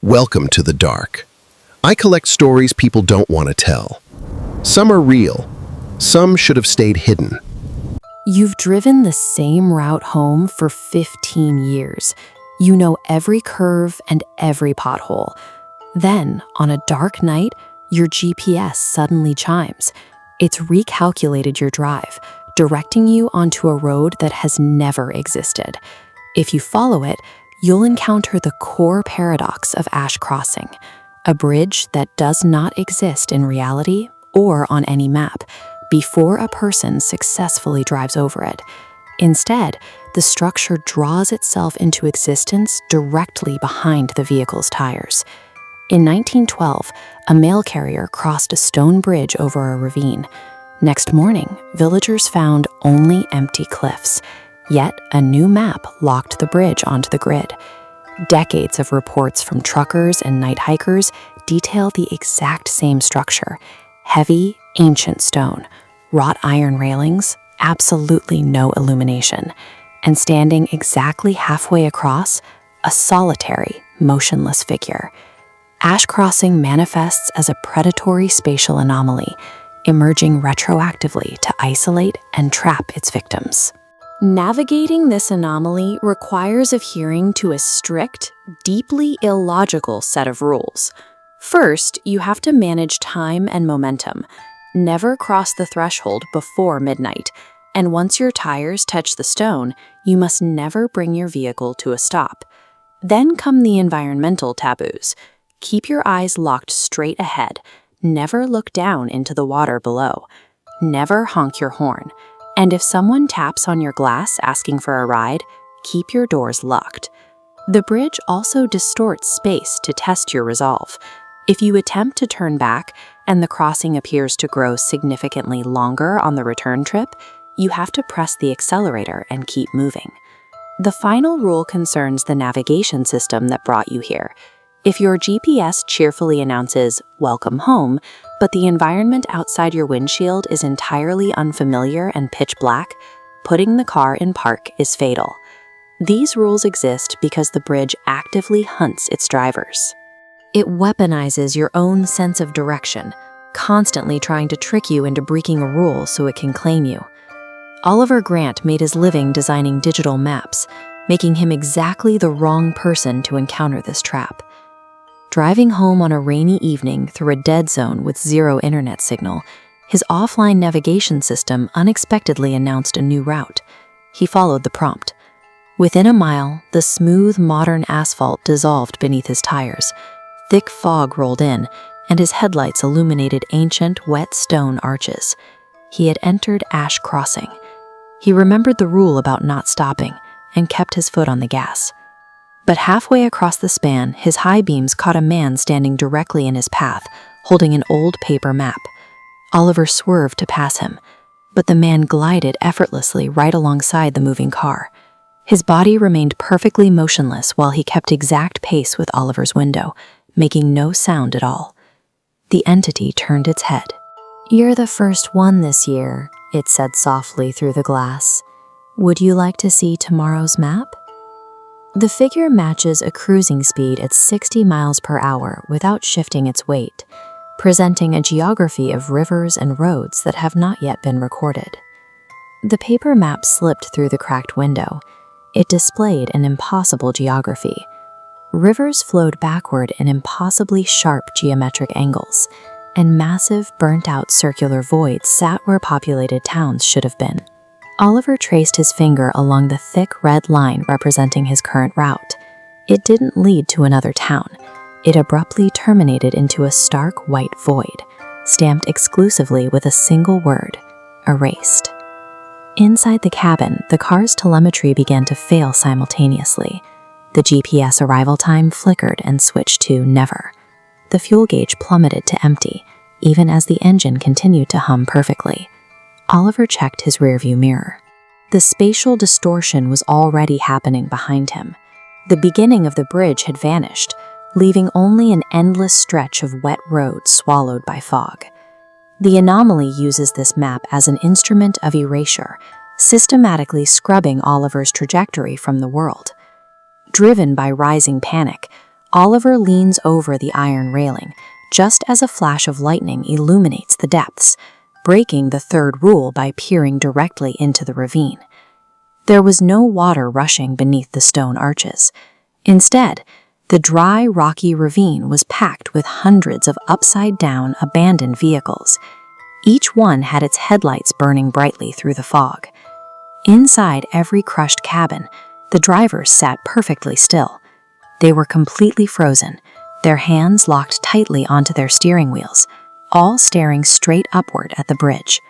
Welcome to the dark. I collect stories people don't want to tell. Some are real. Some should have stayed hidden. You've driven the same route home for 15 years. You know every curve and every pothole. Then, on a dark night, your GPS suddenly chimes. It's recalculated your drive, directing you onto a road that has never existed. If you follow it, you'll encounter the core paradox of Ash Crossing, a bridge that does not exist in reality or on any map before a person successfully drives over it. Instead, the structure draws itself into existence directly behind the vehicle's tires. In 1912, a mail carrier crossed a stone bridge over a ravine. Next morning, villagers found only empty cliffs. Yet, a new map locked the bridge onto the grid. Decades of reports from truckers and night hikers detail the exact same structure: heavy, ancient stone, wrought iron railings, absolutely no illumination, and standing exactly halfway across, a solitary, motionless figure. Ash Crossing manifests as a predatory spatial anomaly, emerging retroactively to isolate and trap its victims. Navigating this anomaly requires adhering to a strict, deeply illogical set of rules. First, you have to manage time and momentum. Never cross the threshold before midnight, and once your tires touch the stone, you must never bring your vehicle to a stop. Then come the environmental taboos. Keep your eyes locked straight ahead. Never look down into the water below. Never honk your horn. And if someone taps on your glass asking for a ride, keep your doors locked. The bridge also distorts space to test your resolve. If you attempt to turn back and the crossing appears to grow significantly longer on the return trip, you have to press the accelerator and keep moving. The final rule concerns the navigation system that brought you here. If your GPS cheerfully announces, "Welcome home," but the environment outside your windshield is entirely unfamiliar and pitch black, putting the car in park is fatal. These rules exist because the bridge actively hunts its drivers. It weaponizes your own sense of direction, constantly trying to trick you into breaking a rule so it can claim you. Oliver Grant made his living designing digital maps, making him exactly the wrong person to encounter this trap. Driving home on a rainy evening through a dead zone with zero internet signal, his offline navigation system unexpectedly announced a new route. He followed the prompt. Within a mile, the smooth, modern asphalt dissolved beneath his tires. Thick fog rolled in, and his headlights illuminated ancient, wet stone arches. He had entered Ash Crossing. He remembered the rule about not stopping and kept his foot on the gas. But halfway across the span, his high beams caught a man standing directly in his path, holding an old paper map. Oliver swerved to pass him, but the man glided effortlessly right alongside the moving car. His body remained perfectly motionless while he kept exact pace with Oliver's window, making no sound at all. The entity turned its head. "You're the first one this year," it said softly through the glass. "Would you like to see tomorrow's map?" The figure matches a cruising speed at 60 miles per hour without shifting its weight, presenting a geography of rivers and roads that have not yet been recorded. The paper map slipped through the cracked window. It displayed an impossible geography. Rivers flowed backward in impossibly sharp geometric angles, and massive, burnt-out circular voids sat where populated towns should have been. Oliver traced his finger along the thick red line representing his current route. It didn't lead to another town. It abruptly terminated into a stark white void, stamped exclusively with a single word: erased. Inside the cabin, the car's telemetry began to fail simultaneously. The GPS arrival time flickered and switched to never. The fuel gauge plummeted to empty, even as the engine continued to hum perfectly. Oliver checked his rearview mirror. The spatial distortion was already happening behind him. The beginning of the bridge had vanished, leaving only an endless stretch of wet road swallowed by fog. The anomaly uses this map as an instrument of erasure, systematically scrubbing Oliver's trajectory from the world. Driven by rising panic, Oliver leans over the iron railing, just as a flash of lightning illuminates the depths, breaking the third rule by peering directly into the ravine. There was no water rushing beneath the stone arches. Instead, the dry, rocky ravine was packed with hundreds of upside-down, abandoned vehicles. Each one had its headlights burning brightly through the fog. Inside every crushed cabin, the drivers sat perfectly still. They were completely frozen, their hands locked tightly onto their steering wheels, all staring straight upward at the bridge.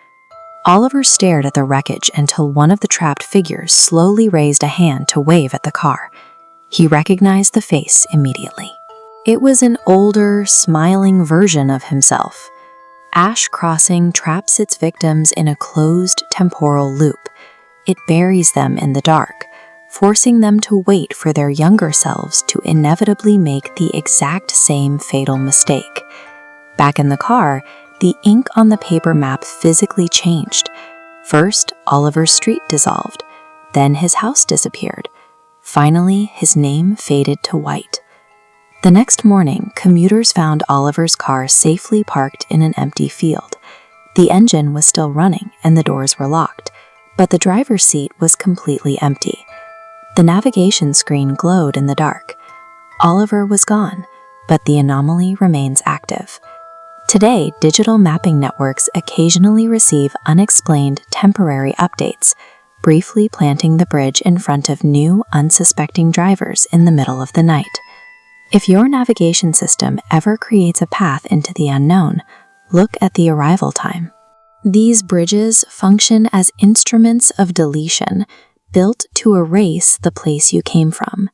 Oliver stared at the wreckage until one of the trapped figures slowly raised a hand to wave at the car. He recognized the face immediately. It was an older, smiling version of himself. Ash Crossing traps its victims in a closed temporal loop. It buries them in the dark, forcing them to wait for their younger selves to inevitably make the exact same fatal mistake. Back in the car, the ink on the paper map physically changed. First, Oliver's street dissolved. Then his house disappeared. Finally, his name faded to white. The next morning, commuters found Oliver's car safely parked in an empty field. The engine was still running and the doors were locked, but the driver's seat was completely empty. The navigation screen glowed in the dark. Oliver was gone, but the anomaly remains active. Today, digital mapping networks occasionally receive unexplained temporary updates, briefly planting the bridge in front of new, unsuspecting drivers in the middle of the night. If your navigation system ever creates a path into the unknown, look at the arrival time. These bridges function as instruments of deletion, built to erase the place you came from.